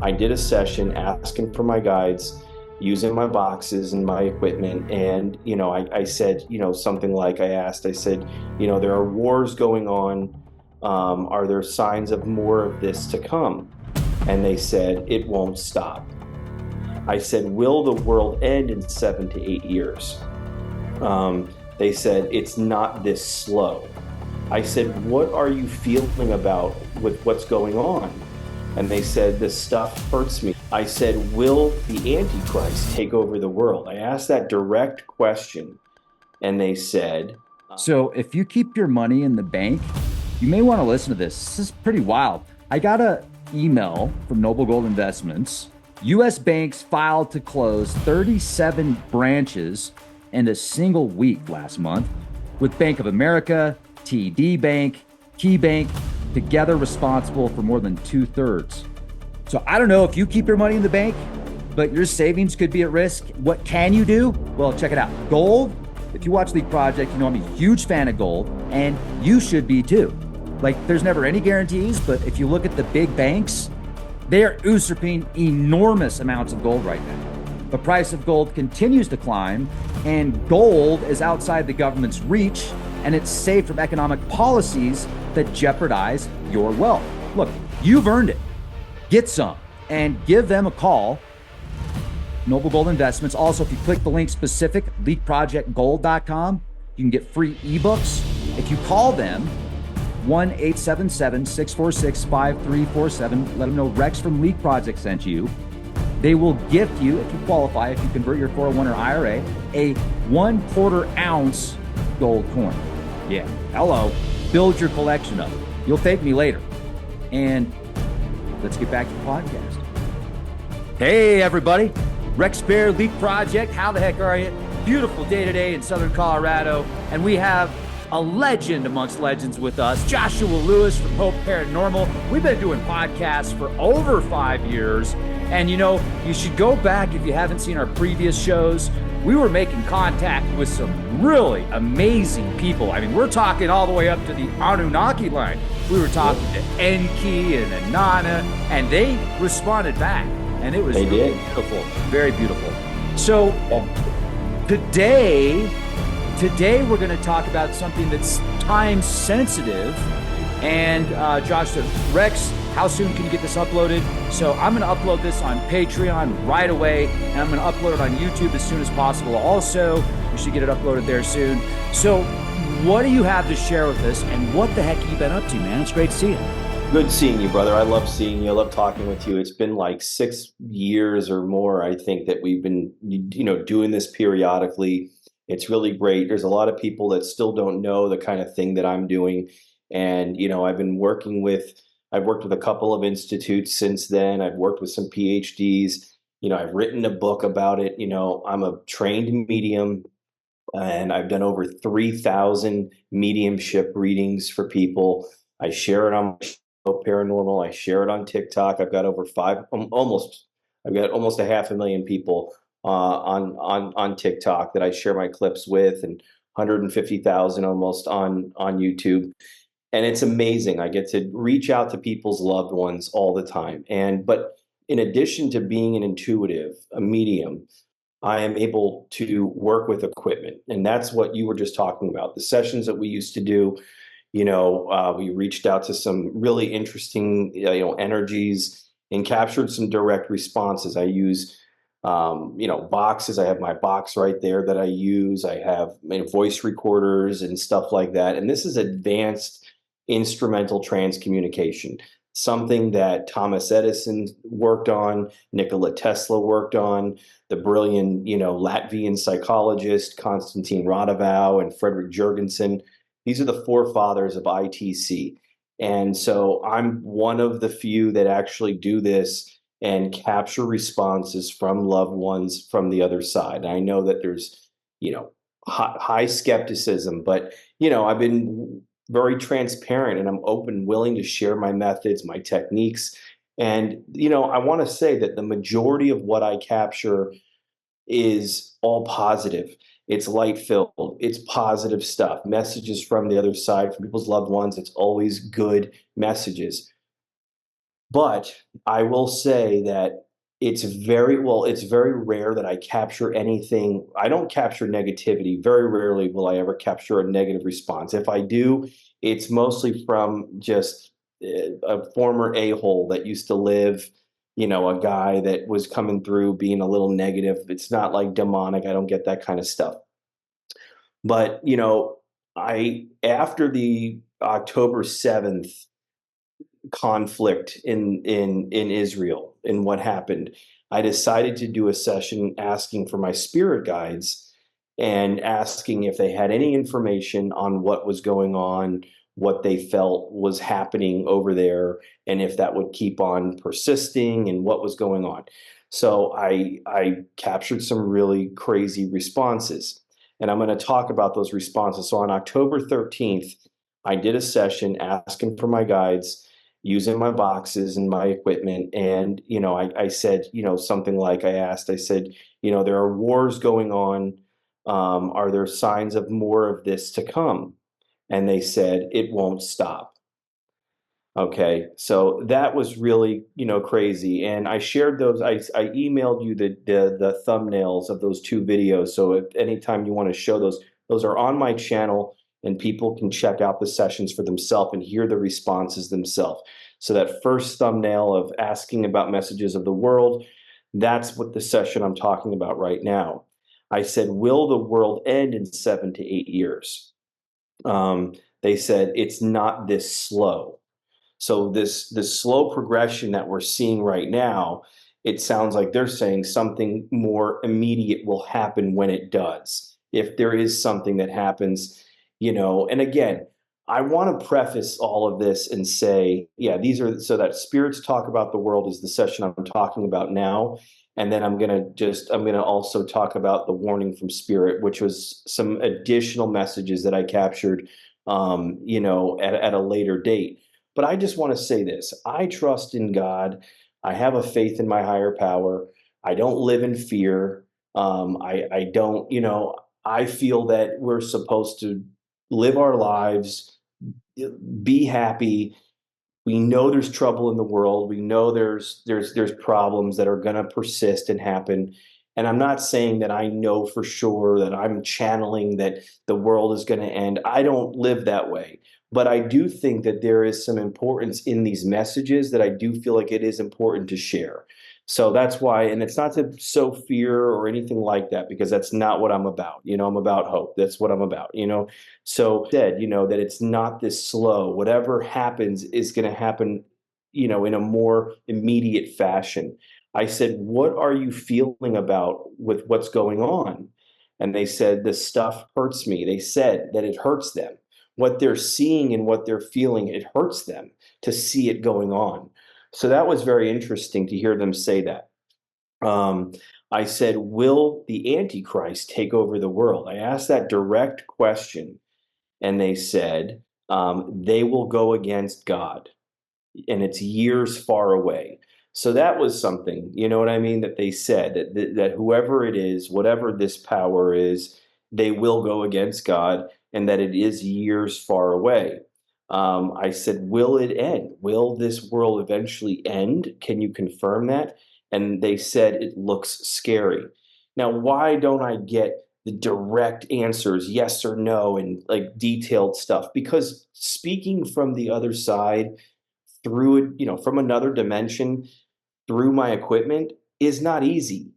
I did a session asking for my guides, using my boxes and my equipment. And, I said, something like I said, there are wars going on. Are there signs of more of this to come? And they said, it won't stop. I said, will the world end in 7 to 8 years? They said, it's not this slow. I said, what are you feeling about with what's going on? And they said, this stuff hurts me. I said, will the Antichrist take over the world? I asked that direct question. And they said, So if you keep your money in the bank, you may want to listen to this. This is pretty wild. I got an email from Noble Gold Investments. U.S. banks filed to close 37 branches in a single week last month, with Bank of America, TD Bank, KeyBank together responsible for more than 2/3. So I don't know if you keep your money in the bank, but your savings could be at risk. What can you do? Well, check it out. Gold. If you watch League Project, you know I'm a huge fan of gold, and you should be too. Like, there's never any guarantees, but if you look at the big banks, they are usurping enormous amounts of gold right now. The price of gold continues to climb, and gold is outside the government's reach, and it's safe from economic policies that jeopardize your wealth. Look, you've earned it. Get some and give them a call. Noble Gold Investments. Also, if you click the link specific, leakprojectgold.com, you can get free ebooks. If you call them, 1-877-646-5347, let them know Rex from Leak Project sent you. They will gift you, if you qualify, if you convert your 401 or IRA, a 1/4 ounce gold coin. Yeah, hello. Build your collection up. You'll thank me later. And let's get back to the podcast. Hey, everybody. Rex Bear, Leak Project. How the heck are you? Beautiful day today in Southern Colorado. And we have a legend amongst legends with us, Joshua Lewis from Hope Paranormal. We've been doing podcasts for over 5 years. And you should go back if you haven't seen our previous shows. We were making contact with some really amazing people. I mean, we're talking all the way up to the Anunnaki line. We were talking to Enki and Inanna, and they responded back. And it was really beautiful, very beautiful. So today we're going to talk about something that's time sensitive. And Josh said, Rex, how soon can you get this uploaded? So I'm going to upload this on Patreon right away, and I'm going to upload it on YouTube as soon as possible. Also, we should get it uploaded there soon. So what do you have to share with us, and what the heck have you been up to, man? It's great to see you. good seeing you, brother. I love seeing you. I love talking with you. It's been like 6 years or more, I think, that we've been, doing this periodically. It's really great. There's a lot of people that still don't know the kind of thing that I'm doing. And, I've worked with a couple of institutes since then. I've worked with some PhDs. I've written a book about it. I'm a trained medium, and I've done over 3,000 mediumship readings for people. I share it on my show, Paranormal. I share it on TikTok. I've got over I've got almost 500,000 people on TikTok that I share my clips with, and 150,000 almost on YouTube. And it's amazing. I get to reach out to people's loved ones all the time. But in addition to being an intuitive, a medium, I am able to work with equipment. And that's what you were just talking about. The sessions that we used to do, we reached out to some really interesting, energies and captured some direct responses. I use, boxes. I have my box right there that I use. I have voice recorders and stuff like that. And this is advanced instrumental transcommunication, something that Thomas Edison worked on, Nikola Tesla worked on, the brilliant, Latvian psychologist Konstantin Radovow and Frederick Jurgensen. These are the forefathers of ITC. And so I'm one of the few that actually do this and capture responses from loved ones from the other side. And I know that there's, high skepticism, but, I've been very transparent, and I'm open, willing to share my methods, my techniques. And, I want to say that the majority of what I capture is all positive. It's light filled. It's positive stuff. Messages from the other side, from people's loved ones. It's always good messages. But I will say that it's very rare that I capture anything. I don't capture negativity. Very rarely will I ever capture a negative response. If I do, it's mostly from just a former a-hole that used to live, a guy that was coming through being a little negative. It's not like demonic. I don't get that kind of stuff. But, after the October 7th conflict in Israel and what happened, I decided to do a session asking for my spirit guides and asking if they had any information on what was going on, what they felt was happening over there, and if that would keep on persisting and what was going on. So I captured some really crazy responses. And I'm going to talk about those responses. So on October 13th, I did a session asking for my guides using my boxes and my equipment. And, I said, something like I said, there are wars going on. Are there signs of more of this to come? And they said, it won't stop. Okay, so that was really, crazy. And I shared those, I emailed you the thumbnails of those two videos. So if anytime you want to show those are on my channel and people can check out the sessions for themselves and hear the responses themselves. So that first thumbnail of asking about messages of the world, that's what the session I'm talking about right now. I said, will the world end in 7 to 8 years? They said it's not this slow. So this slow progression that we're seeing right now, it sounds like they're saying something more immediate will happen when it does. If there is something that happens, and again, I want to preface all of this and say, yeah, these are so that spirits talk about the world is the session I'm talking about now. And then I'm gonna also talk about the warning from spirit, which was some additional messages that I captured at a later date. But I just want to say this. I trust in God. I have a faith in my higher power. I don't live in fear. I don't, I feel that we're supposed to live our lives, be happy. We know there's trouble in the world. We know there's problems that are going to persist and happen. And I'm not saying that I know for sure that I'm channeling that the world is going to end. I don't live that way. But I do think that there is some importance in these messages that I do feel like it is important to share. So that's why, and it's not to sow fear or anything like that, because that's not what I'm about. I'm about hope. That's what I'm about. So said, that it's not this slow. Whatever happens is going to happen, in a more immediate fashion. I said, what are you feeling about with what's going on? And they said, the stuff hurts me. They said that it hurts them. What they're seeing and what they're feeling, it hurts them to see it going on. So that was very interesting to hear them say that. Um, I said, will the Antichrist take over the world? I asked that direct question, and they said, they will go against God, and it's years far away. So that was something, you know what I mean, that they said that whoever it is, whatever this power is, they will go against God, and that it is years far away. I said, will it end? Will this world eventually end? Can you confirm that? And they said it looks scary. Now, why don't I get the direct answers, yes or no, and like detailed stuff? Because speaking from the other side, through it, from another dimension, through my equipment is not easy.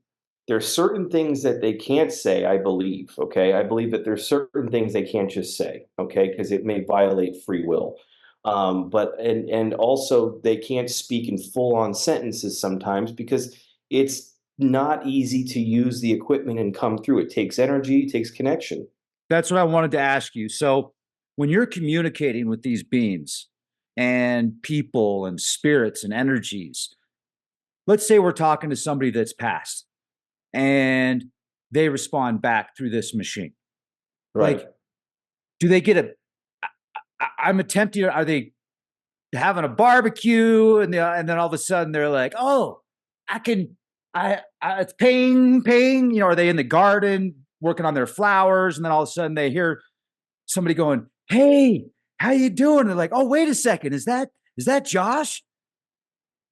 There's certain things that they can't say, I believe. Okay. I believe that there's certain things they can't just say, okay, because it may violate free will. And also they can't speak in full on sentences sometimes because it's not easy to use the equipment and come through. It takes energy, it takes connection. That's what I wanted to ask you. So, when you're communicating with these beings and people and spirits and energies, let's say we're talking to somebody that's passed and they respond back through this machine. Right. Like, do they get a? I'm attempting. Are they having a barbecue and then all of a sudden they're like, oh, I can. It's ping ping. Are they in the garden working on their flowers and then all of a sudden they hear somebody going, hey, how you doing? And they're like, oh, wait a second, is that Josh?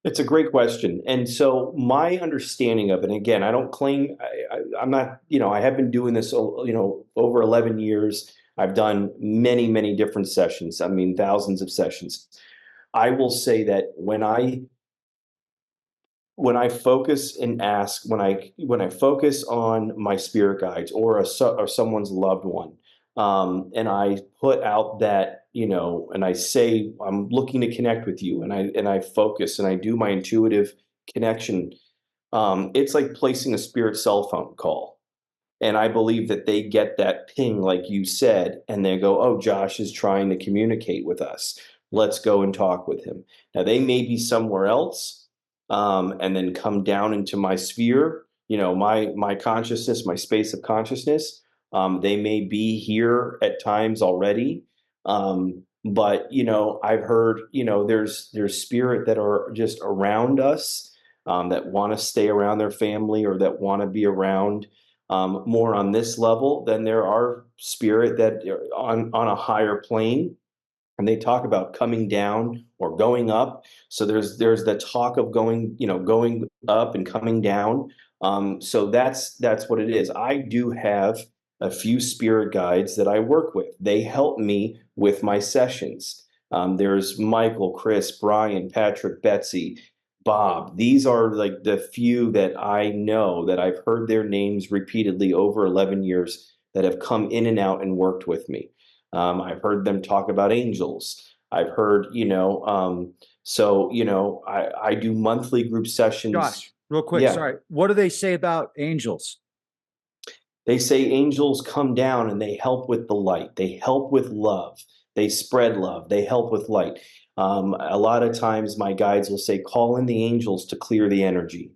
It's a great question. And so my understanding of it, and again, I don't claim I'm not, I have been doing this, over 11 years. I've done many, many different sessions. I mean, thousands of sessions. I will say that when I focus and ask, when I focus on my spirit guides or or someone's loved one, and I put out that, and I say I'm looking to connect with you, and I focus and I do my intuitive connection. It's like placing a spirit cell phone call. And I believe that they get that ping, like you said, and they go, oh, Josh is trying to communicate with us. Let's go and talk with him. Now, they may be somewhere else, and then come down into my sphere, my consciousness, my space of consciousness. They may be here at times already. But, I've heard, there's spirit that are just around us, that want to stay around their family or that want to be around, more on this level. Than there are spirit that are on a higher plane, and they talk about coming down or going up. So there's the talk of going up and coming down. So that's what it is. I do have a few spirit guides that I work with. They help me with my sessions. There's Michael, Chris, Brian, Patrick, Betsy, Bob. These are like the few that I know, that I've heard their names repeatedly over 11 years, that have come in and out and worked with me. I've heard them talk about angels. I've heard, I do monthly group sessions. Josh, real quick, Yeah. sorry. What do they say about angels? They say angels come down and they help with the light. They help with love. They spread love. They help with light. A lot of times my guides will say, call in the angels to clear the energy,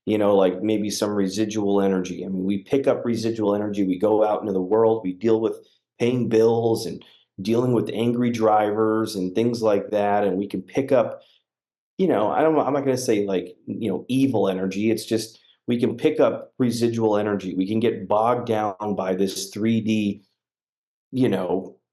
like maybe some residual energy. I mean, we pick up residual energy. We go out into the world. We deal with paying bills and dealing with angry drivers and things like that. And we can pick up, I'm not going to say like, evil energy. It's just, we can pick up residual energy. We can get bogged down by this 3D,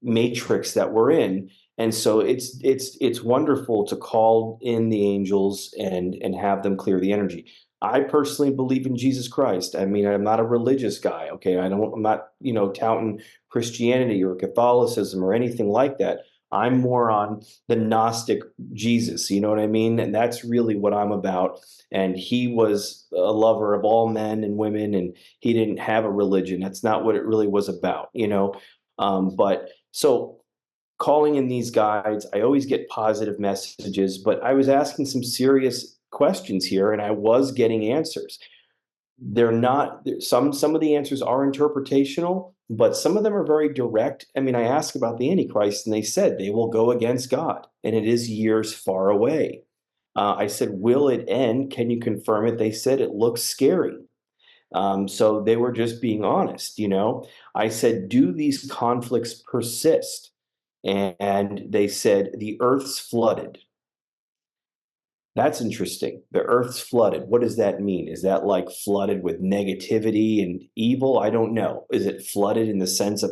matrix that we're in. And so it's wonderful to call in the angels and have them clear the energy. I personally believe in Jesus Christ. I mean, I'm not a religious guy. Okay. I'm not, touting Christianity or Catholicism or anything like that. I'm more on the Gnostic Jesus, you know what I mean? And that's really what I'm about. And he was a lover of all men and women, and he didn't have a religion. That's not what it really was about. But so calling in these guides, I always get positive messages, but I was asking some serious questions here and I was getting answers. They're not, some of the answers are interpretational, but some of them are very direct. I mean, I asked about the Antichrist and they said they will go against God and it is years far away. I said, will it end? Can you confirm it? They said it looks scary. So they were just being honest. I said, do these conflicts persist? And they said, the earth's flooded. That's interesting. The earth's flooded. What does that mean? Is that like flooded with negativity and evil? I don't know. Is it flooded in the sense of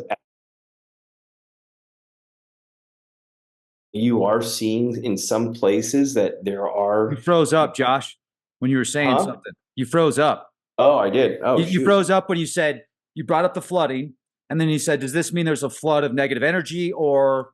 you are seeing in some places that there You are, froze up, Josh, when you were saying huh? something. You froze up. Oh, I did. Oh, You shoot. froze up when you said, you brought up the flooding, and then you said, does this mean there's a flood of negative energy or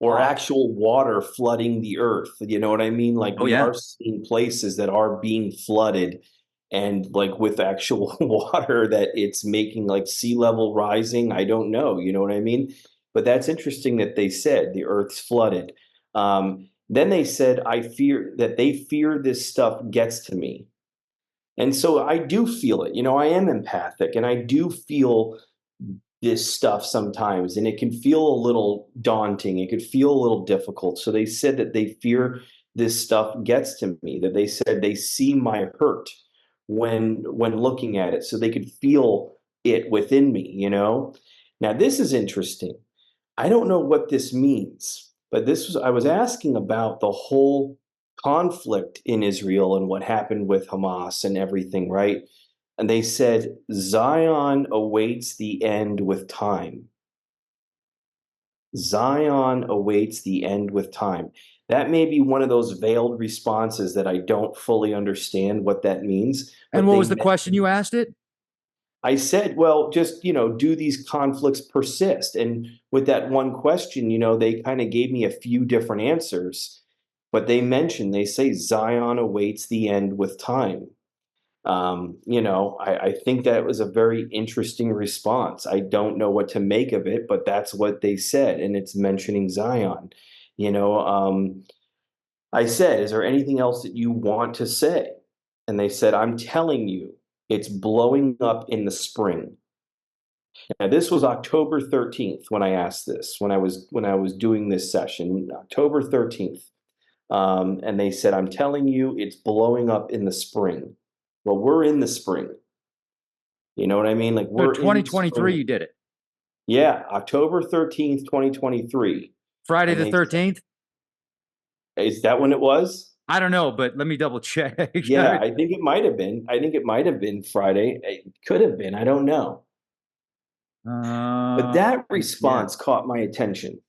Or actual water flooding the earth. You know what I mean? Like oh we yeah. are seeing places that are being flooded, and like with actual water that it's making like sea level rising. I don't know. You know what I mean? But that's interesting that they said the earth's flooded. Then they said, I fear that they fear this stuff gets to me. And so I do feel it. I am empathic and I do feel this stuff sometimes, and it can feel a little daunting. It could feel a little difficult. So they said that they fear this stuff gets to me, that they said they see my hurt when looking at it, so they could feel it within me. Now this is interesting. I don't know what this means, but I was asking about the whole conflict in Israel and what happened with Hamas and everything, right? And they said, Zion awaits the end with time. Zion awaits the end with time. That may be one of those veiled responses that I don't fully understand what that means, And but what they was the question you mentioned. asked it? I said, well, just, do these conflicts persist? And with that one question, they kind of gave me a few different answers, but they say Zion awaits the end with time. I think that was a very interesting response. I don't know what to make of it, but that's what they said, and it's mentioning Zion. You know, I said, is there anything else that you want to say? And they said, I'm telling you, it's blowing up in the spring. Now, this was October 13th when I asked this, when I was doing this session, October 13th. And they said, I'm telling you, it's blowing up in the spring. Well, we're in the spring. You know what I mean? Like So we're in the 2023, spring. you did it. Yeah, October 13th, 2023. Friday And the they said, 13th. is that when it was? I don't know, but let me double check. Yeah, I think it might have been. I think it might have been Friday. It could have been. I don't know. But that Yeah. response caught my attention.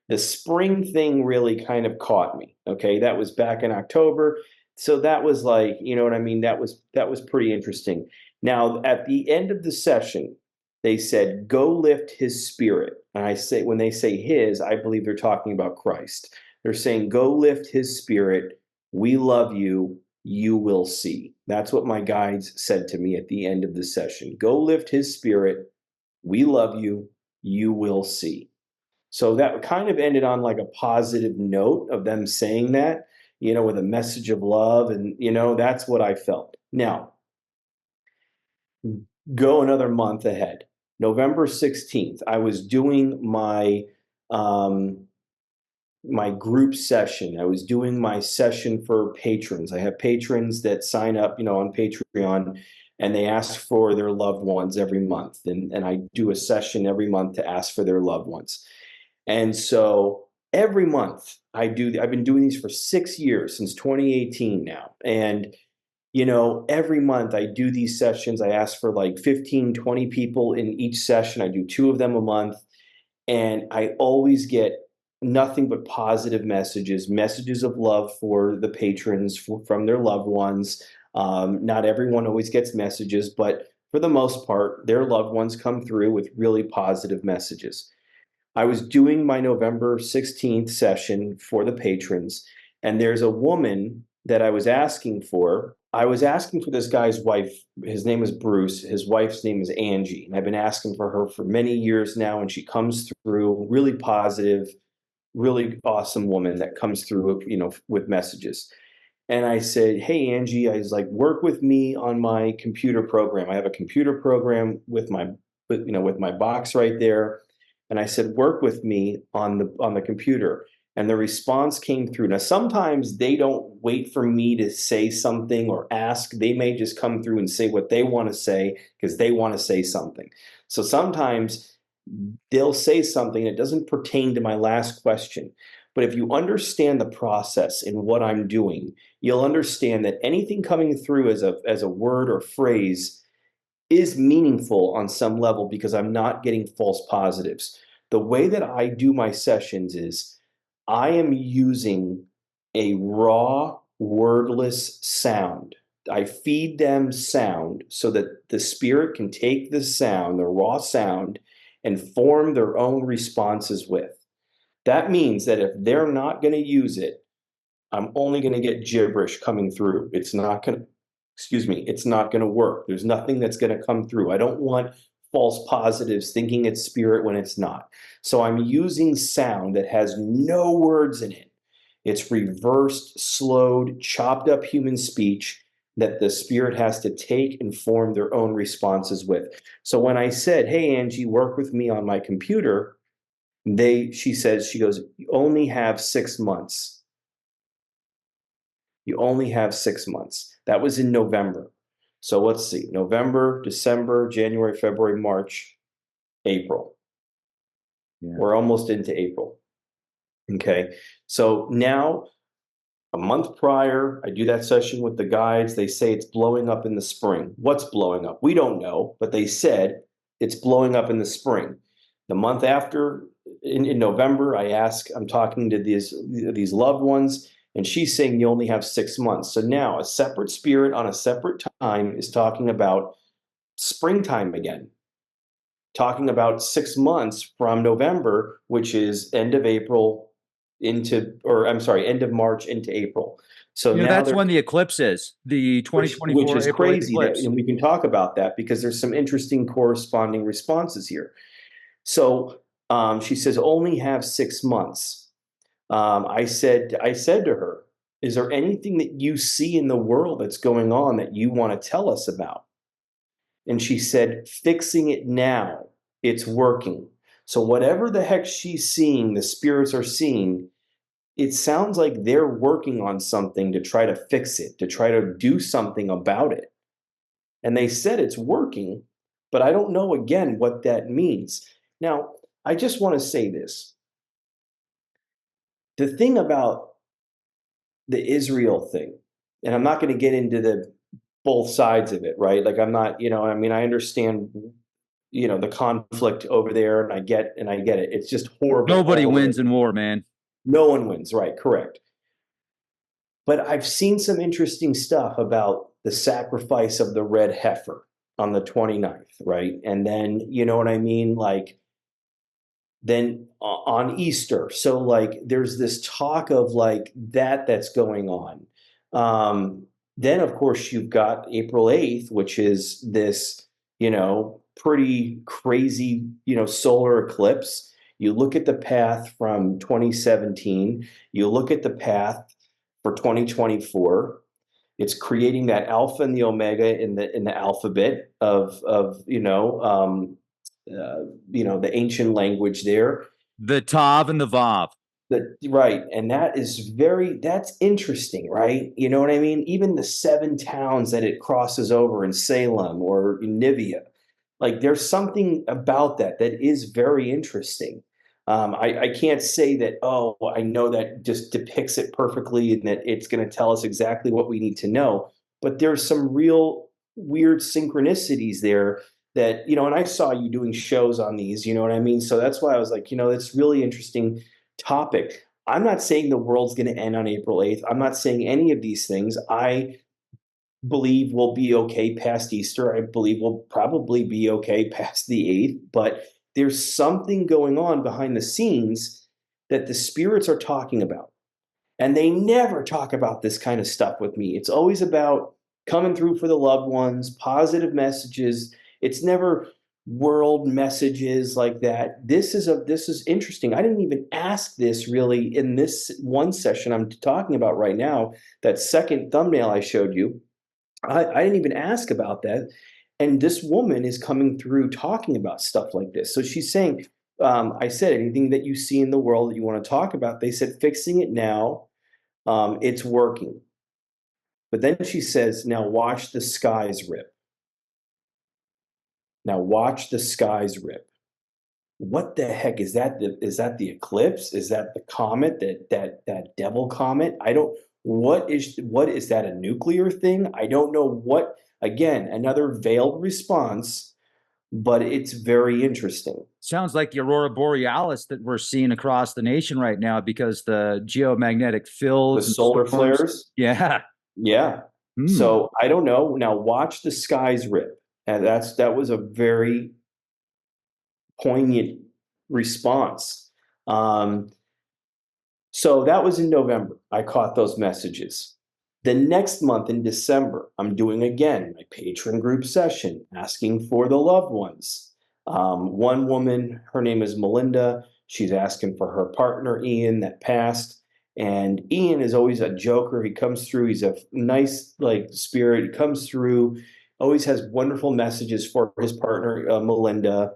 The spring thing really kind of caught me. Okay, that was back in October. So that was like, you know what I mean? That was pretty interesting. Now, at the end of the session, they said, "Go lift his spirit." And I say, when they say his, I believe they're talking about Christ. They're saying, "Go lift his spirit. We love you. You will see." That's what my guides said to me at the end of the session. Go lift his spirit. We love you. You will see. So that kind of ended on like a positive note of them saying that, with a message of love. And, that's what I felt. Now, go another month ahead. November 16th, I was doing um, my group session. I was doing my session for patrons. I have patrons that sign up, on Patreon, and they ask for their loved ones every month. And I do a session every month to ask for their loved ones. And so every month I've been doing these for 6 years, since 2018 now. And, every month I do these sessions. I ask for like 15, 20 people in each session. I do two of them a month. And I always get nothing but positive messages of love for the patrons from their loved ones. Not everyone always gets messages, but for the most part, their loved ones come through with really positive messages. I was doing my November 16th session for the patrons, and there's a woman that I was asking for. I was asking for this guy's wife. His name is Bruce. His wife's name is Angie. And I've been asking for her for many years now, and she comes through really positive, really awesome woman that comes through, with messages. And I said, "Hey, Angie," I was like, "work with me on my computer program. I have a computer program with my box right there." And I said, "Work with me on the computer." And the response came through. Now, sometimes they don't wait for me to say something or ask. They may just come through and say what they want to say because they want to say something. So sometimes they'll say something that doesn't pertain to my last question. But if you understand the process in what I'm doing, you'll understand that anything coming through as a word or phrase is meaningful on some level because I'm not getting false positives. The way that I do my sessions is I am using a raw, wordless sound. I feed them sound so that the spirit can take the sound, the raw sound, and form their own responses with. That means that if they're not going to use it, I'm only going to get gibberish coming through. It's not going to, excuse me, it's not going to work. There's nothing that's going to come through. I don't want false positives thinking it's spirit when it's not. So I'm using sound that has no words in it. It's reversed, slowed, chopped up human speech that the spirit has to take and form their own responses with. So when I said, "Hey, Angie, work with me on my computer," she goes, "You only have 6 months. You only have 6 months." That was in November. So let's see, November, December, January, February, March, April. Yeah. We're almost into April. Okay. So now, a month prior, I do that session with the guides. They say it's blowing up in the spring. What's blowing up? We don't know, but they said it's blowing up in the spring. The month after, in November, I'm talking to these loved ones, and she's saying you only have 6 months. So now a separate spirit on a separate time is talking about springtime again, talking about 6 months from November, which is end of April or I'm sorry, end of March into April. So now That's they're, when the eclipse is, the which 2024 is April 8th crazy that, eclipse. and we can talk about that because there's some interesting corresponding responses here. So she says, only have 6 months. I said to her, is there anything that you see in the world that's going on that you want to tell us about? And she said, fixing it now, it's working. So whatever the heck she's seeing, the spirits are seeing, it sounds like they're working on something to try to fix it, to try to do something about it. And they said it's working, but I don't know again what that means. Now, I just want to say this. The thing about the Israel thing, and I'm not going to get into the both sides of it, right? Like I'm not, I mean, I understand, the conflict over there, and I get it. It's just horrible Nobody all the way. wins in war, man. No one wins, right? Correct. But I've seen some interesting stuff about the sacrifice of the red heifer on the 29th, right? And then, you know what I mean? Like, then on Easter. So, like, there's this talk of like that's going on. Then, of course, you've got April 8th, which is this, pretty crazy, solar eclipse. You look at the path from 2017, you look at the path for 2024. It's creating that alpha and the omega in the alphabet of the ancient language there. The Tav and the Vav. Right, and that's interesting, right? You know what I mean? Even the seven towns that it crosses over in Salem or in Nivea, like there's something about that is very interesting. I can't say that, oh, I know that just depicts it perfectly and that it's going to tell us exactly what we need to know, but there's some real weird synchronicities there that, and I saw you doing shows on these, you know what I mean? So that's why I was like, it's really interesting topic. I'm not saying the world's going to end on April 8th. I'm not saying any of these things. I believe we'll be okay past Easter. I believe we'll probably be okay past the 8th, but there's something going on behind the scenes that the spirits are talking about. And they never talk about this kind of stuff with me. It's always about coming through for the loved ones, positive messages. It's never world messages like that. This is interesting. I didn't even ask this really in this one session I'm talking about right now. That second thumbnail I showed you, I didn't even ask about that. And this woman is coming through talking about stuff like this. So she's saying, I said, anything that you see in the world that you want to talk about, they said, fixing it now, it's working. But then she says, now watch the skies rip. Now watch the skies rip. What the heck is that? Is that the eclipse? Is that the comet? That devil comet? I don't. What is that? A nuclear thing? I don't know what. Again, another veiled response, but it's very interesting. Sounds like the aurora borealis that we're seeing across the nation right now because the geomagnetic The fields and solar storms. flares. Yeah. Yeah. So I don't know. Now watch the skies rip. And that was a very poignant response. So that was in November. I caught those messages. The next month in December, I'm doing again my patron group session, asking for the loved ones. One woman, her name is Melinda. She's asking for her partner, Ian, that passed. And Ian is always a joker. He comes through. He's a nice, like, spirit. He comes through, always has wonderful messages for his partner, Melinda.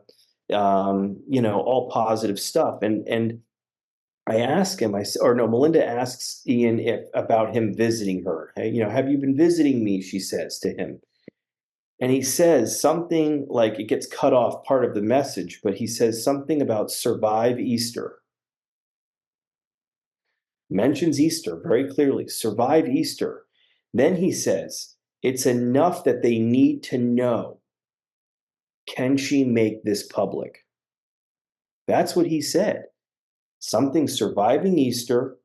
All positive stuff. And I ask him, or no, Melinda asks Ian if about him visiting her. Hey, have you been visiting me? She says to him. And he says something like, it gets cut off part of the message, but he says something about survive Easter. Mentions Easter very clearly, survive Easter. Then he says, it's enough that they need to know. Can she make this public? That's what he said. something surviving Easter.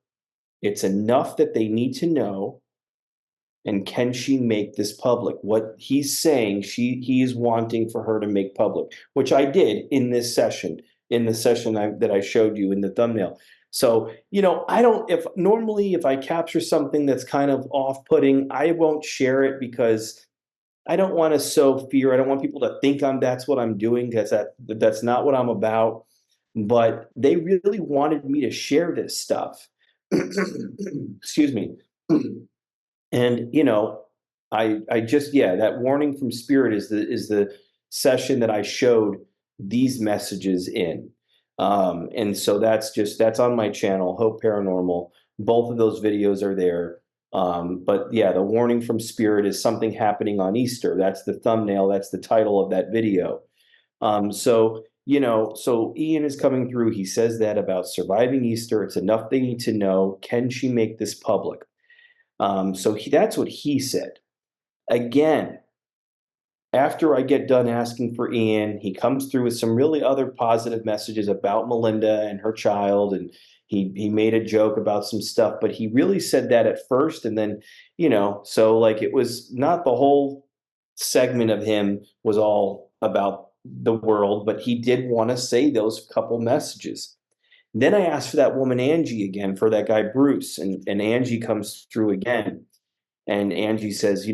It's enough that they need to know. And can she make this public? What he's saying, he is wanting for her to make public, which I did in this session, that I showed you in the thumbnail. So, I don't, if normally if I capture something that's kind of off-putting, I won't share it because I don't want to sow fear. I don't want people to think that's what I'm doing, because that's not what I'm about. But they really wanted me to share this stuff. Excuse me. And I just, that warning from spirit is the session that I showed these messages in. And so that's on my channel, Hope Paranormal. Both of those videos are there. But yeah, the warning from spirit is something happening on Easter. That's the thumbnail. That's the title of that video. So Ian is coming through. He says that about surviving Easter. It's enough they need to know. Can she make this public? That's what he said. Again, after I get done asking for Ian, he comes through with some really other positive messages about Melinda and her child, and he made a joke about some stuff, but he really said that at first, and then, so like it was not the whole segment of him was all about the world, but he did want to say those couple messages. Then I asked for that woman Angie again, for that guy Bruce, and Angie comes through again, and Angie says,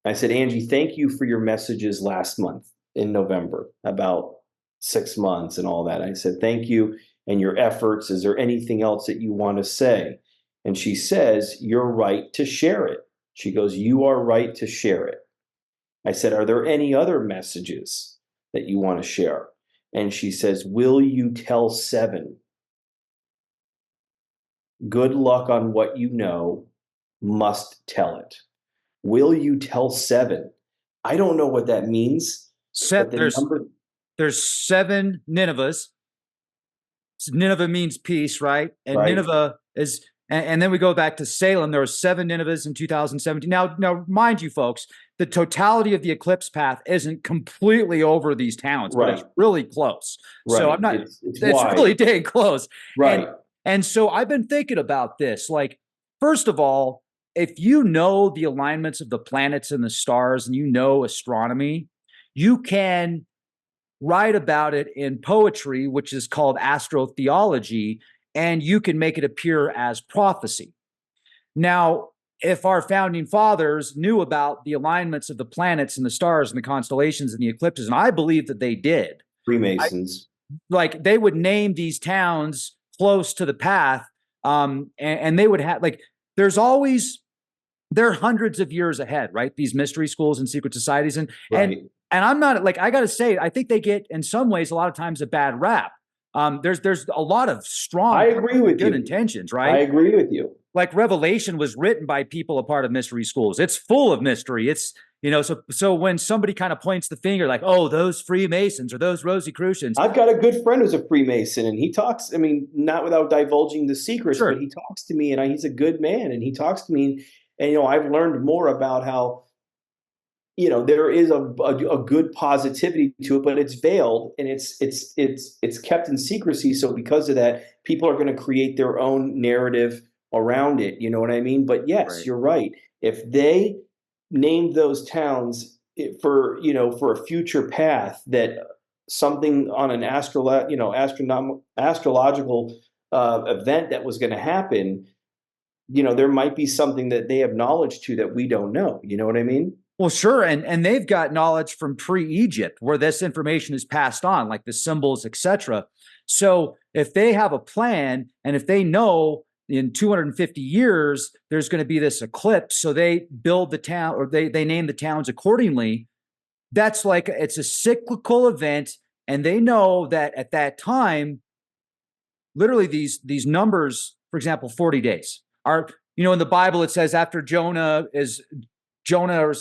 I said, Angie, thank you for your messages last month in November about 6 months and all that. I said, thank you and your efforts. Is there anything else that you want to say? And she says, you're right to share it. She goes, you are right to share it. I said, are there any other messages that you want to share? And she says, will you tell 7? Good luck on what you know. Must tell it. Will you tell 7? I don't know what that means. But There's 7 Ninevehs. Nineveh means peace, right? And right. Nineveh is, and then we go back to Salem. There were 7 Ninevehs in 2017. Now, mind you, folks, the totality of the eclipse path isn't completely over these towns, but it's really close. Right. So I'm not. It's really dang close. Right. And so I've been thinking about this. Like, first of all, if you know the alignments of the planets and the stars, and you know astronomy, you can write about it in poetry, which is called astrotheology, and you can make it appear as prophecy. Now, if our founding fathers knew about the alignments of the planets and the stars and the constellations and the eclipses, and I believe that they did. Freemasons. Like, they would name these towns close to the path, and they would have, like, they're hundreds of years ahead, right? These mystery schools and secret societies. And I'm not, like, I got to say, I think they get, in some ways, a lot of times a bad rap. There's a lot of strong, I agree with good intentions, right? I agree with you. Like, Revelation was written by people a part of mystery schools. It's full of mystery. It's, so when somebody kind of points the finger, like, oh, those Freemasons or those Rosicrucians. I've got a good friend who's a Freemason, and he talks, I mean, not without divulging the secrets, but he talks to me, and he's a good man, and he talks to me, and I've learned more about how, there is a good positivity to it, but it's veiled and it's kept in secrecy. So because of that, people are going to create their own narrative around it. You know what I mean? But yes, you're right. If they named those towns for a future path, that something on an astrological event that was going to happen, there might be something that they have knowledge to that we don't know. You know what I mean? Well, sure. And they've got knowledge from pre-Egypt where this information is passed on, like the symbols, etc. So if they have a plan, and if they know in 250 years, there's going to be this eclipse, so they build the town, or they name the towns accordingly. That's like, it's a cyclical event. And they know that at that time, literally these numbers, for example, 40 days are, in the Bible, it says after Jonah, or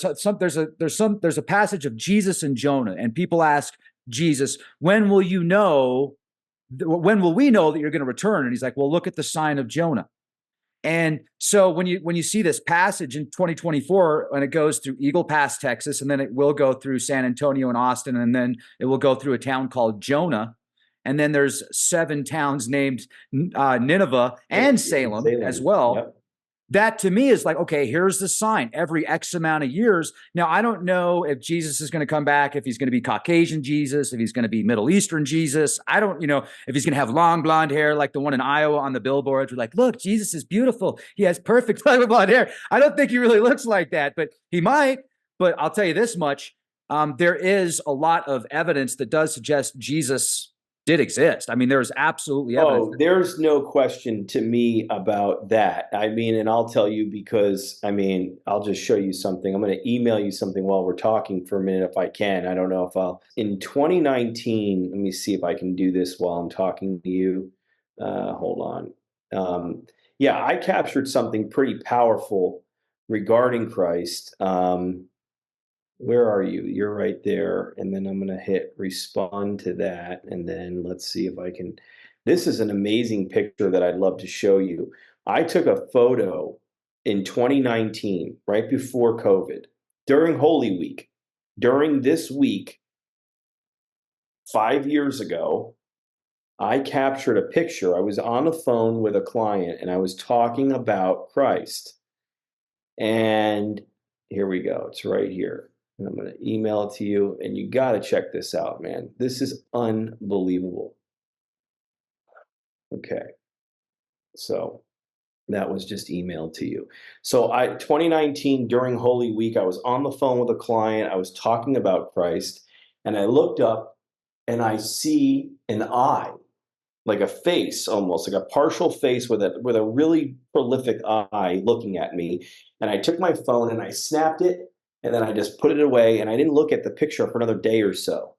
there's a passage of Jesus and Jonah, and people ask Jesus, when will we know that you're going to return? And he's like, well, look at the sign of Jonah. And so when you see this passage in 2024, and it goes through Eagle Pass, Texas, and then it will go through San Antonio and Austin, and then it will go through a town called Jonah. and then there's 7 towns named Nineveh and Salem as Salem. well. Yep. That to me is like, okay, here's the sign every X amount of years. Now, I don't know if Jesus is going to come back, if he's going to be Caucasian Jesus, if he's going to be Middle Eastern Jesus. I don't, if he's going to have long blonde hair like the one in Iowa on the billboards. We're like, look, Jesus is beautiful. He has perfect blonde hair. I don't think he really looks like that, but he might. But I'll tell you this much. There is a lot of evidence that does suggest Jesus did exist. I mean, there's absolutely evidence. Oh, there's no question to me about that. I mean, and I'll tell you because, I mean, I'll just show you something. I'm going to email you something while we're talking for a minute if I can. I don't know if I'll. In 2019, let me see if I can do this while I'm talking to you. Hold on. Yeah, I captured something pretty powerful regarding Christ. Where are you? You're right there. And then I'm going to hit respond to that. And then let's see if I can. This is an amazing picture that I'd love to show you. I took a photo in 2019, right before COVID, during Holy Week. During this week, 5 years ago, I captured a picture. I was on the phone with a client and I was talking about Christ. And here we go. It's right here. And I'm going to email it to you, and you got to check this out, man. This is unbelievable. Okay. So that was just emailed to you. So 2019, during Holy Week, I was on the phone with a client. I was talking about Christ, and I looked up and I see an eye, like a face, almost like a partial face with a really prolific eye looking at me. And I took my phone and I snapped it, and then I just put it away, and I didn't look at the picture for another day or so.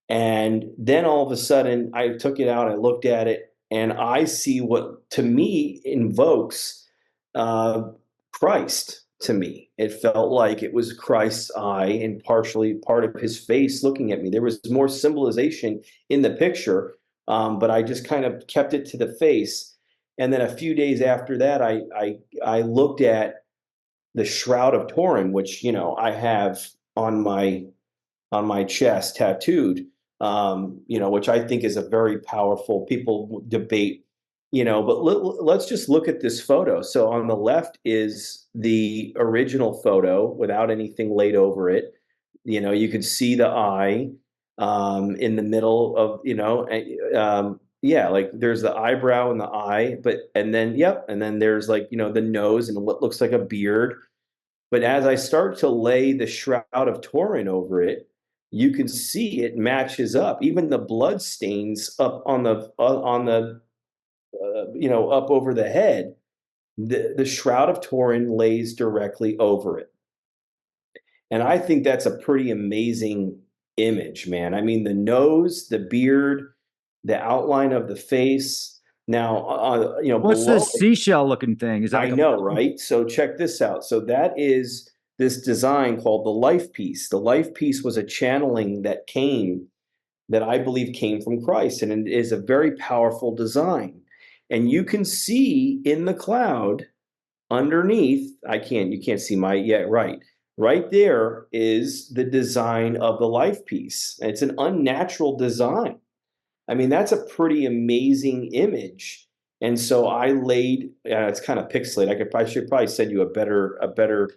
And then all of a sudden, I took it out, I looked at it, and I see what to me invokes Christ to me. It felt like it was Christ's eye and partially part of his face looking at me. There was more symbolization in the picture, but I just kind of kept it to the face. And then a few days after that, I looked at the Shroud of Turin, which I have on my chest tattooed, which I think is a very powerful. People debate, but let's just look at this photo. So on the left is the original photo without anything laid over it. You could see the eye in the middle of, yeah, like there's the eyebrow and the eye, and then there's like, the nose and what looks like a beard. But as I start to lay the Shroud of Turin over it, you can see it matches up. Even the blood stains up on the up over the head. The Shroud of Turin lays directly over it, and I think that's a pretty amazing image, man. I mean, the nose, the beard, the outline of the face. Now, what's below this seashell looking thing? Is that I know, right? So check this out. So that is this design called the life piece. The life piece was a channeling that I believe came from Christ, and it is a very powerful design. And you can see in the cloud underneath, you can't see my yet, right. Right there is the design of the life piece. And it's an unnatural design. I mean, that's a pretty amazing image. And so I laid, it's kind of pixelated. I should probably send you a better, a better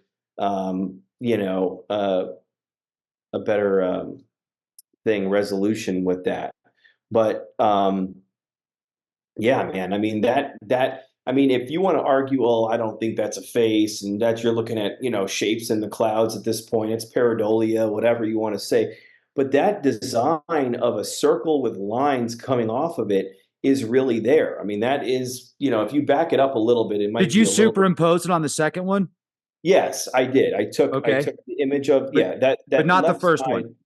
resolution with that. But yeah, man, I mean, I mean, if you want to argue, well, I don't think that's a face and that you're looking at, shapes in the clouds at this point, it's pareidolia, whatever you want to say. But that design of a circle with lines coming off of it is really there. I mean, that is, if you back it up a little bit, it might Did you superimpose it on the second one? Yes, I did. I took the image of, but not the first side, one.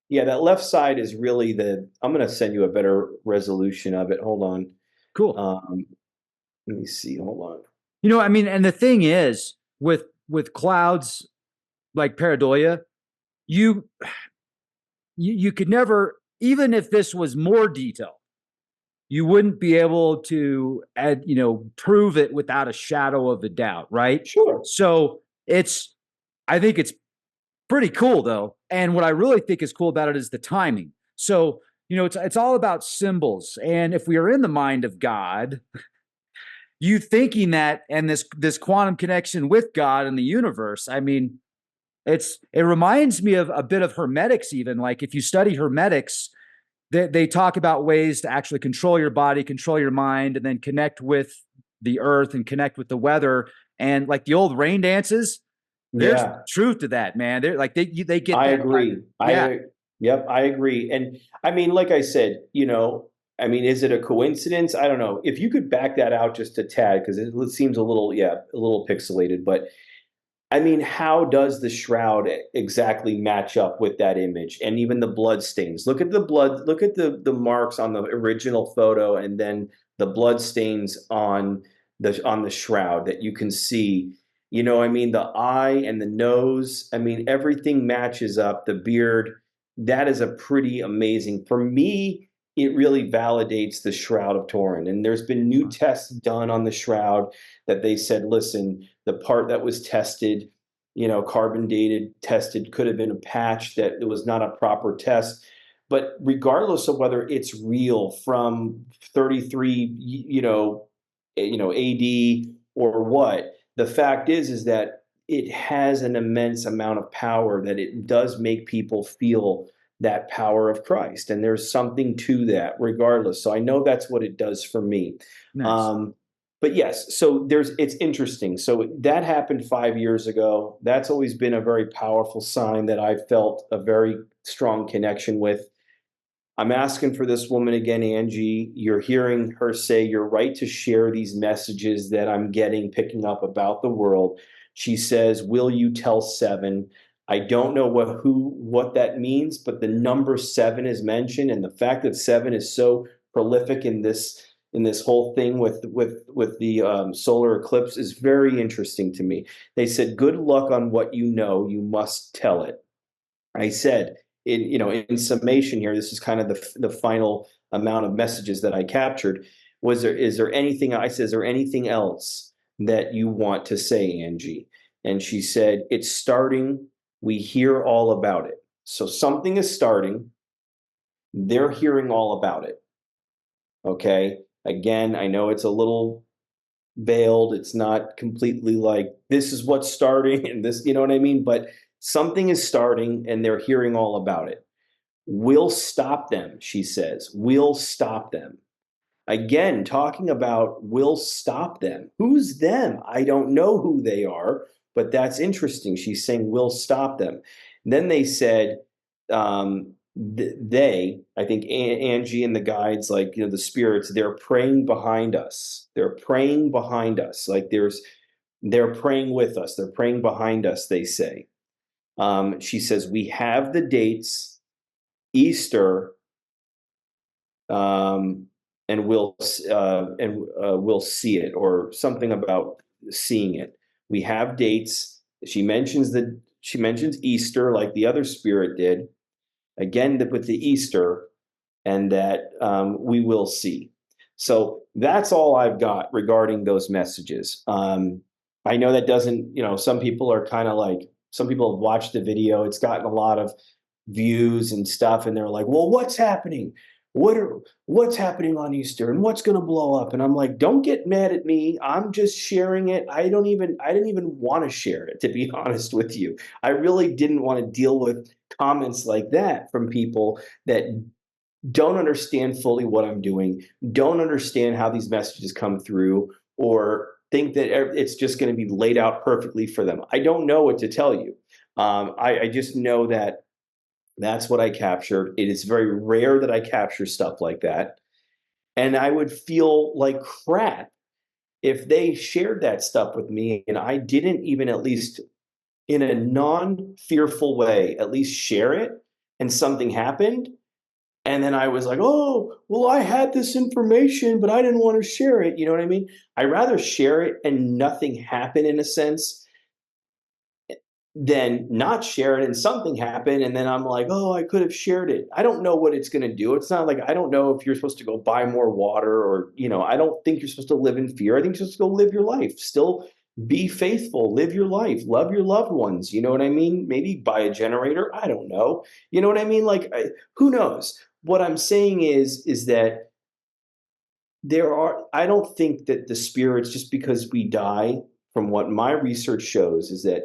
Yeah, that left side is really I'm going to send you a better resolution of it. Hold on. Cool. Let me see. Hold on. I mean, and the thing is with clouds like pareidolia, you could never, even if this was more detailed, you wouldn't be able to prove it without a shadow of a doubt, right? Sure. So I think it's pretty cool though. And what I really think is cool about it is the timing. So, it's all about symbols. And if we are in the mind of God, you thinking that and this quantum connection with God and the universe, I mean, it reminds me of a bit of hermetics. Even like if you study hermetics, they talk about ways to actually control your body, control your mind, and then connect with the earth and connect with the weather. And like the old rain dances, there's Yeah. truth to that, man. They're like they get I that. agree. Yeah. Yep, I agree. And I mean, like I said, I mean, is it a coincidence? I don't know. If you could back that out just a tad, because it seems a little, yeah, a little pixelated, but I mean, how does the shroud exactly match up with that image and even the blood stains? Look at the blood, look at the marks on the original photo and then the blood stains on the shroud that you can see. I mean, the eye and the nose, I mean, everything matches up. The beard, that is a pretty amazing. For me, it really validates the Shroud of Turin. And there's been new tests done on the shroud that they said, listen, the part that was tested, carbon dated, tested, could have been a patch that it was not a proper test. But regardless of whether it's real from 33, AD or what, the fact is that it has an immense amount of power that it does make people feel that power of Christ. And there's something to that regardless. So I know that's what it does for me. Nice. Um, but yes, so it's interesting. So that happened 5 years ago. That's always been a very powerful sign that I felt a very strong connection with. I'm asking for this woman again, Angie. You're hearing her say you're right to share these messages that I'm getting, picking up about the world. She says, "Will you tell seven?" I don't know what that means, but the number seven is mentioned, and the fact that seven is so prolific in this whole thing with the solar eclipse is very interesting to me. They said, "Good luck on what you know. You must tell it." I said, in summation here, this is kind of the final amount of messages that I captured. Is there anything, I said, is there anything else that you want to say, Angie? And she said, it's starting. We hear all about it. So something is starting. They're hearing all about it. Okay. Again, I know it's a little veiled. It's not completely like this is what's starting and this, you know what I mean? But something is starting and they're hearing all about it. We'll stop them, she says. We'll stop them. Again, talking about we'll stop them. Who's them? I don't know who they are, but that's interesting. She's saying we'll stop them. And then they said, I think Angie and the guides, like, the spirits, they're praying behind us. They're praying behind us. Like they're praying with us. They're praying behind us, they say. She says, we have the dates, Easter, and we'll see it, or something about seeing it. We have dates. She mentions Easter, like the other spirit did. Again, with the Easter, and that we will see. So that's all I've got regarding those messages. I know that doesn't, some people are kind of like, some people have watched the video. It's gotten a lot of views and stuff, and they're like, well, what's happening? What's happening on Easter, and what's going to blow up? And I'm like, don't get mad at me. I'm just sharing it. I didn't even want to share it, to be honest with you. I really didn't want to deal with comments like that from people that don't understand fully what I'm doing, don't understand how these messages come through, or think that it's just going to be laid out perfectly for them. I don't know what to tell you. I just know that that's what I captured. It is very rare that I capture stuff like that. And I would feel like crap if they shared that stuff with me and I didn't even, at least in a non-fearful way, at least share it, and something happened. And then I was like, oh, well, I had this information, but I didn't want to share it. You know what I mean? I'd rather share it and nothing happen, in a sense, than not share it and something happen. And then I'm like, oh, I could have shared it. I don't know what it's going to do. It's not like, I don't know if you're supposed to go buy more water, or, I don't think you're supposed to live in fear. I think you're supposed to go live your life. Still be faithful, live your life, love your loved ones. You know what I mean? Maybe buy a generator. I don't know. You know what I mean? Like, who knows? what I'm saying is that I don't think that the spirits, just because we die, from what my research shows, is that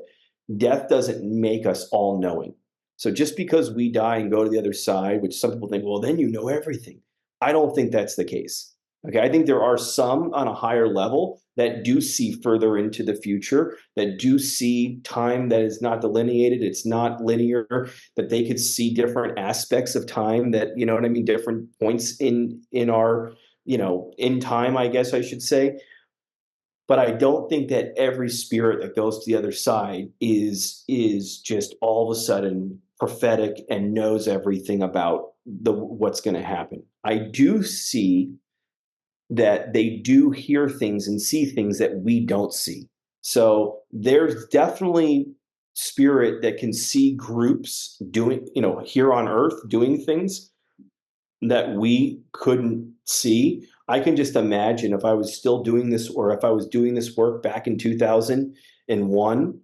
death doesn't make us all knowing. So just because we die and go to the other side, which some people think, well, then you know everything. I don't think that's the case. Okay. I think there are some on a higher level that do see further into the future, that do see time that is not delineated, it's not linear, that they could see different aspects of time that, you know what I mean, different points in our, in time, I guess I should say. But I don't think that every spirit that goes to the other side is just all of a sudden prophetic and knows everything about the what's going to happen. I do see that they do hear things and see things that we don't see. So there's definitely spirit that can see groups doing, here on earth doing things that we couldn't see. I can just imagine if I was still doing this, or if I was doing this work back in 2001,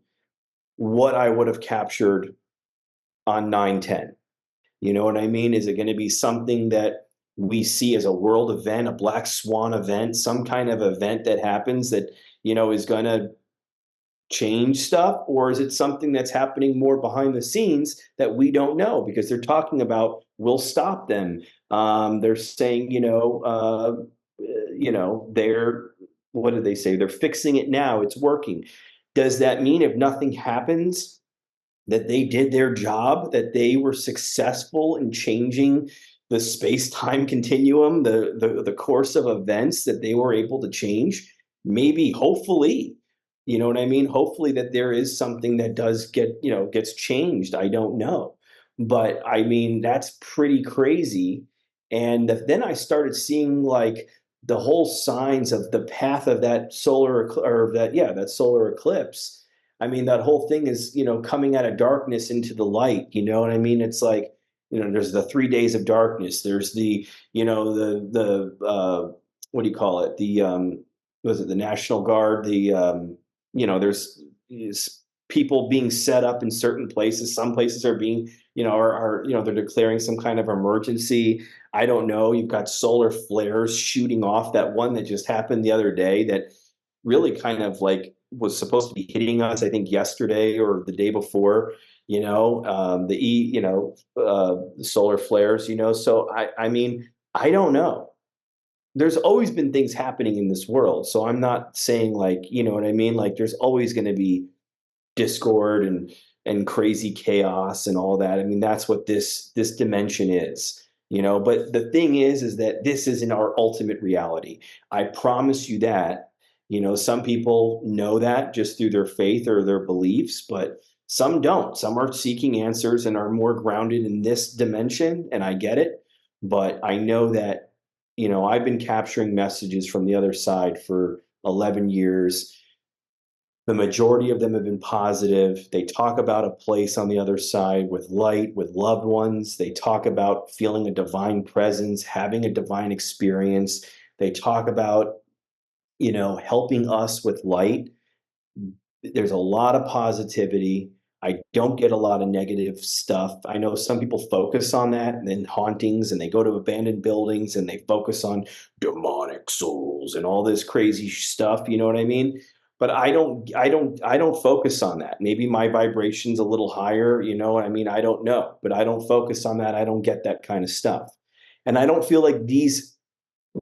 what I would have captured on 910. You know what I mean? Is it going to be something that we see as a world event, a black swan event, some kind of event that happens that, is going to change stuff? Or is it something that's happening more behind the scenes that we don't know? Because they're talking about we'll stop them. They're saying, they're, what did they say? They're fixing it now. It's working. Does that mean if nothing happens, that they did their job, that they were successful in changing the space-time continuum, the course of events, that they were able to change? Maybe, hopefully, you know what I mean? Hopefully that there is something that does gets changed. I don't know. But I mean, that's pretty crazy. And then I started seeing like the whole signs of the path of that that solar eclipse. I mean, that whole thing is, coming out of darkness into the light. You know what I mean? It's like, there's the 3 days of darkness. There's the, what do you call it? Was it the National Guard? There's people being set up in certain places. Some places are being, they're declaring some kind of emergency. I don't know. You've got solar flares shooting off. That one that just happened the other day that really kind of like was supposed to be hitting us, I think yesterday or the day before, the solar flares, so I mean, I don't know. There's always been things happening in this world. So I'm not saying like, you know what I mean? Like there's always going to be discord and crazy chaos and all that. I mean, that's what this dimension is, but the thing is that this isn't our ultimate reality. I promise you that. Some people know that just through their faith or their beliefs, but some don't. Some are seeking answers and are more grounded in this dimension, and I get it. But I know that, I've been capturing messages from the other side for 11 years. The majority of them have been positive. They talk about a place on the other side with light, with loved ones. They talk about feeling a divine presence, having a divine experience. They talk about, helping us with light. There's a lot of positivity. I don't get a lot of negative stuff. I know some people focus on that and then hauntings, and they go to abandoned buildings and they focus on demonic souls and all this crazy stuff. You know what I mean? But I don't focus on that. Maybe my vibration's a little higher. You know what I mean? I don't know, but I don't focus on that. I don't get that kind of stuff. And I don't feel like these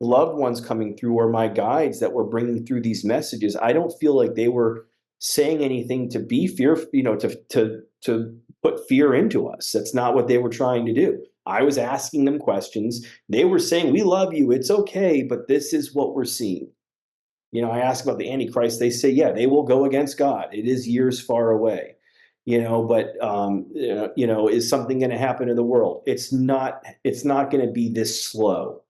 loved ones coming through or my guides that were bringing through these messages, I don't feel like they were saying anything to be fear, to put fear into us. That's not what they were trying to do. I was asking them questions. They were saying, we love you. It's okay. But this is what we're seeing. I ask about the Antichrist. They say, yeah, they will go against God. It is years far away, but, is something going to happen in the world? It's not going to be this slow.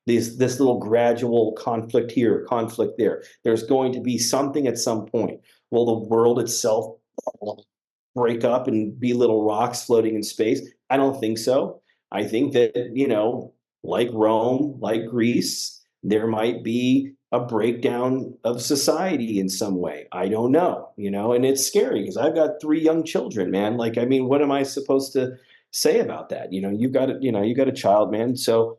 This little gradual conflict here, conflict there. There's going to be something at some point. Will the world itself break up and be little rocks floating in space? I don't think so. I think that, like Rome, like Greece, there might be a breakdown of society in some way. I don't know, and it's scary because I've got 3 young children, man. Like, I mean, what am I supposed to, say about that. You got a child, man. So,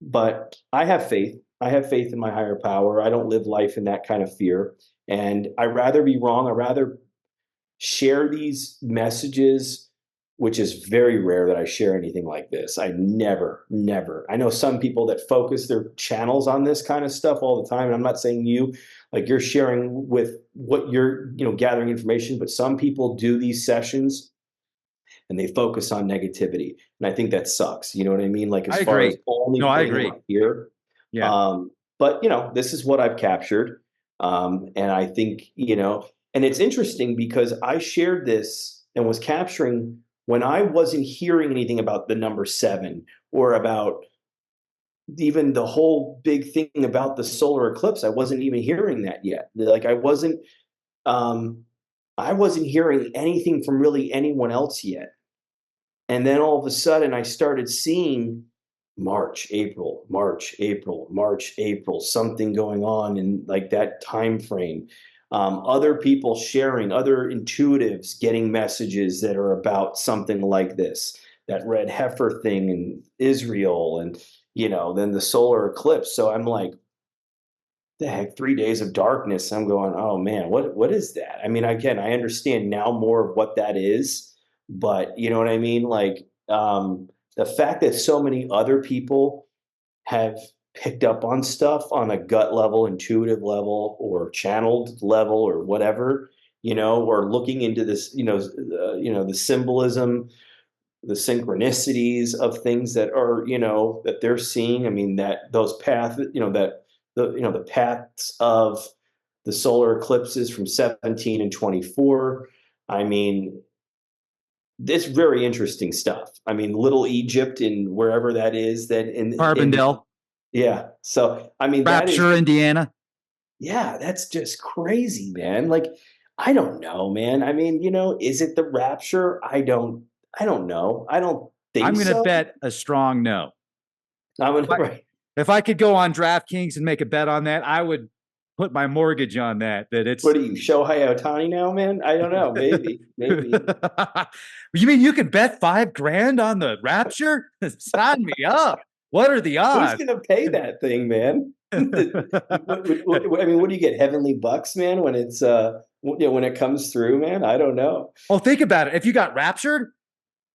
but I have faith. I have faith in my higher power. I don't live life in that kind of fear. And I rather be wrong. I rather share these messages, which is very rare that I share anything like this. I never, never. I know some people that focus their channels on this kind of stuff all the time. And I'm not saying you, like you're sharing with what you're, gathering information, but some people do these sessions and they focus on negativity. And I think that sucks. You know what I mean? Like I as far as agree. only No, I putting them agree. up here. Yeah. But this is what I've captured. And I think, and it's interesting because I shared this and was capturing when I wasn't hearing anything about the number 7 or about even the whole big thing about the solar eclipse. I wasn't even hearing that yet. Like um, I wasn't hearing anything from really anyone else yet. And then all of a sudden I started seeing March, April, March, April, March, April, something going on in like that time frame. Other people sharing, other intuitives getting messages that are about something like this, that red heifer thing in Israel, and then the solar eclipse. So I'm like, the heck, 3 days of darkness. I'm going, oh man, what is that? I mean, again, I understand now more of what that is, but you know what I mean? Like the fact that so many other people have picked up on stuff on a gut level, intuitive level, or channeled level, or whatever, or looking into this, the symbolism, the synchronicities of things that are, that they're seeing. I mean, that those paths, that the paths of the solar eclipses from 17 and 24. I mean, it's very interesting stuff. I mean, Little Egypt and wherever that is, that in Carbondale, yeah. So I mean, that is Rapture, Indiana. yeah, that's just crazy, man. Like, I don't know, man. I mean, is it the rapture? I don't know. I don't I'm think going to so. bet a strong no. I'm If gonna I, right. if I could go on DraftKings and make a bet on that, I would put my mortgage on that. That What it's. are you, Shohei Ohtani now, man? I don't know. Maybe, maybe. You mean you can bet 5 grand on the Rapture? Sign me up. What are the Who's odds? gonna pay that thing, man? I mean, what do you get? Heavenly bucks, man, when it's when it comes through, man? I don't know. Oh, think about it. If you got raptured,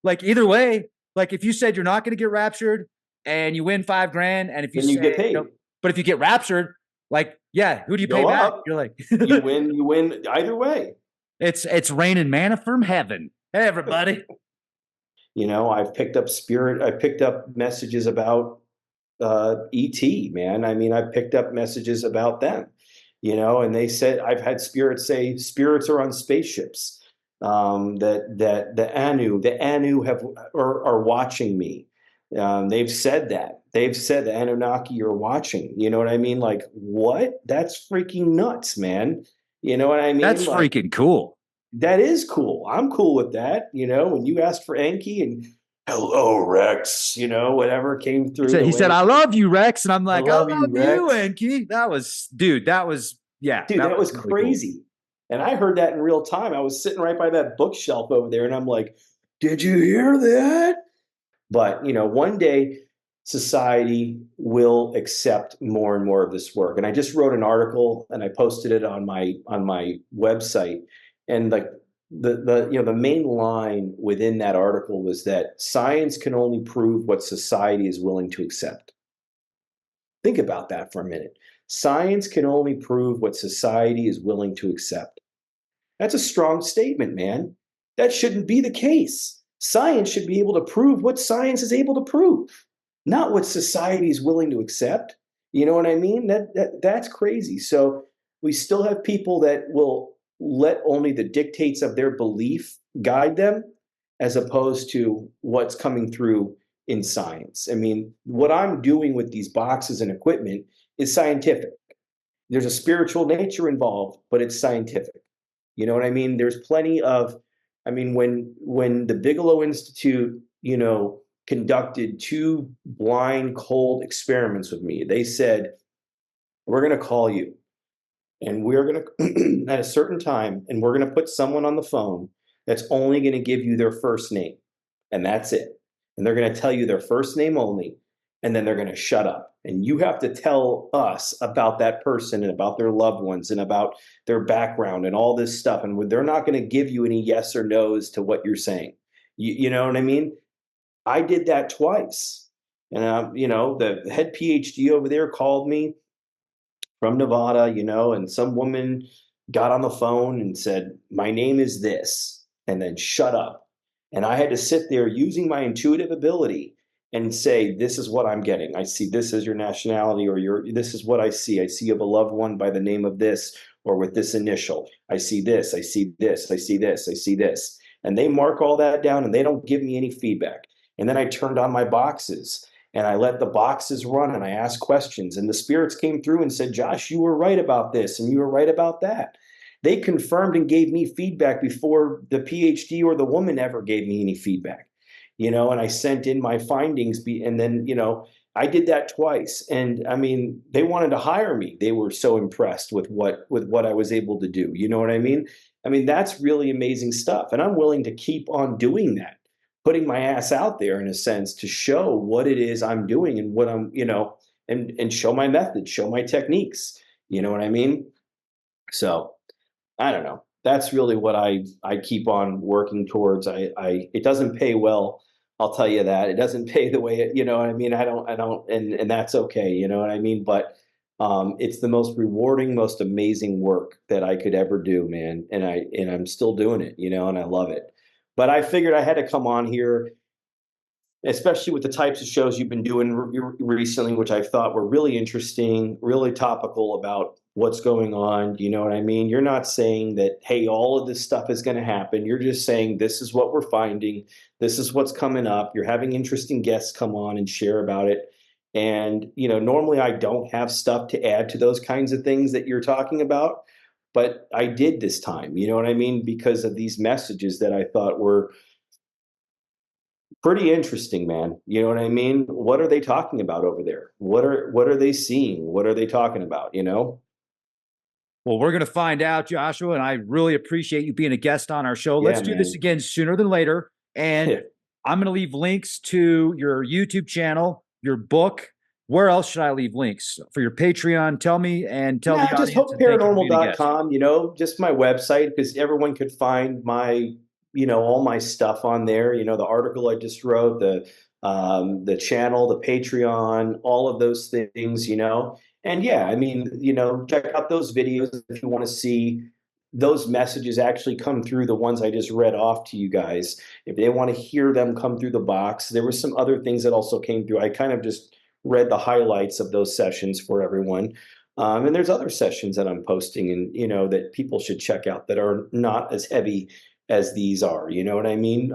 like either way, like if you said you're not going to get raptured and you win 5 grand, and if you Then you say, get paid. but if you get raptured, like, yeah, who do you pay Go back? up. You're like, You win either way. it's raining manna from heaven. Hey, everybody. I've picked up messages about ET, man. I mean, I picked up messages about them, and they said I've had spirits say spirits are on spaceships. That the Anu are watching me. They've said that. They've said the Anunnaki are watching. You know what I mean? Like, what? That's freaking nuts, man. You know what I mean? That's Like, freaking cool. that is cool. I'm cool with that. When you asked for Enki and hello Rex, whatever came through the He said, way. I love you, Rex. And I'm I like, I love you, love you, Rex. Enki. That was, yeah, Dude, that that was was really cool. crazy. And I heard that in real time. I was sitting right by that bookshelf over there and I'm like, did you hear that? But, one day society will accept more and more of this work. And I just wrote an article and I posted it on my website. And like the main line within that article was that science can only prove what society is willing to accept. Think about that for a minute. Science can only prove what society is willing to accept. That's a strong statement, man. That shouldn't be the case. Science should be able to prove what science is able to prove, not what society is willing to accept. You know what I mean? That's crazy. So we still have people that will let only the dictates of their belief guide them, as opposed to what's coming through in science. I mean, what I'm doing with these boxes and equipment is scientific. There's a spiritual nature involved, but it's scientific. You know what I mean? There's plenty of, I mean, when the Bigelow Institute, conducted 2 blind cold experiments with me, they said, we're going to call you and we're going to, at a certain time, and we're going to put someone on the phone that's only going to give you their first name. and that's it. And they're going to tell you their first name only, and then they're going to shut up. And you have to tell us about that person and about their loved ones and about their background and all this stuff. And they're not going to give you any yes or no's to what you're saying. You know what I mean? I did that twice. And, the head PhD over there called me from Nevada, and some woman got on the phone and said, "My name is this," and then shut up. And I had to sit there using my intuitive ability and say, "This is what I'm getting. I see this as your nationality, or this is what I see. I see a beloved one by the name of this, or with this initial. I see this, I see this, I see this, I see this." And they mark all that down and they don't give me any feedback. And then I turned on my boxes and I let the boxes run and I asked questions. And the spirits came through and said, "Josh, you were right about this and you were right about that." They confirmed and gave me feedback before the PhD or the woman ever gave me any feedback. And I sent in my findings, and then, I did that twice. And I mean, they wanted to hire me. They were so impressed with what I was able to do. You know what I mean? I mean, that's really amazing stuff. And I'm willing to keep on doing that, putting my ass out there in a sense to show what it is I'm doing and what I'm, and show my method, show my techniques. You know what I mean? So I don't know. That's really what I keep on working towards. It doesn't pay well. I'll tell you that. It doesn't pay the way you know what I mean? I don't, and that's okay. You know what I mean? But it's the most rewarding, most amazing work that I could ever do, man. And I'm still doing it, and I love it. But I figured I had to come on here, especially with the types of shows you've been doing recently, which I thought were really interesting, really topical about what's going on. You know what I mean? You're not saying that, hey, all of this stuff is going to happen. You're just saying this is what we're finding. This is what's coming up. You're having interesting guests come on and share about it. And, normally I don't have stuff to add to those kinds of things that you're talking about, but I did this time, you know what I mean? Because of these messages that I thought were pretty interesting, man. You know what I mean? What are they talking about over there? What are they seeing? What are they talking about, Well, we're going to find out, Joshua, and I really appreciate you being a guest on our show. Yeah, Let's do this again sooner than later. And I'm going to leave links to your YouTube channel, your book. Where else should I leave links? For your Patreon? Tell me and tell the audience. Just hopeparanormal.com, just my website, because everyone could find my, all my stuff on there. The article I just wrote, the channel, the Patreon, all of those things, And yeah, I mean, check out those videos if you want to see those messages actually come through, the ones I just read off to you guys. If they want to hear them come through the box, there were some other things that also came through. I kind of just read the highlights of those sessions for everyone. And there's other sessions that I'm posting and, that people should check out that are not as heavy as these are. You know what I mean?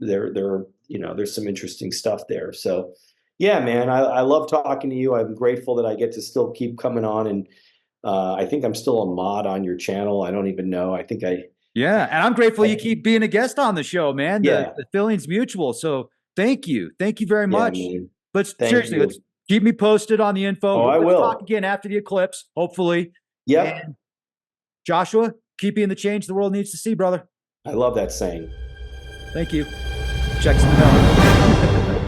There's some interesting stuff there. So yeah, man, I love talking to you. I'm grateful that I get to still keep coming on. And I think I'm still a mod on your channel. I don't even know. Yeah. And I'm grateful you keep being a guest on the show, man. Yeah. The feeling's mutual. So thank you. Thank you very much. Man. But seriously, let's keep me posted on the info. I will talk again after the eclipse, hopefully. Yeah. Joshua, keep being the change the world needs to see, brother. I love that saying. Thanks in the mail.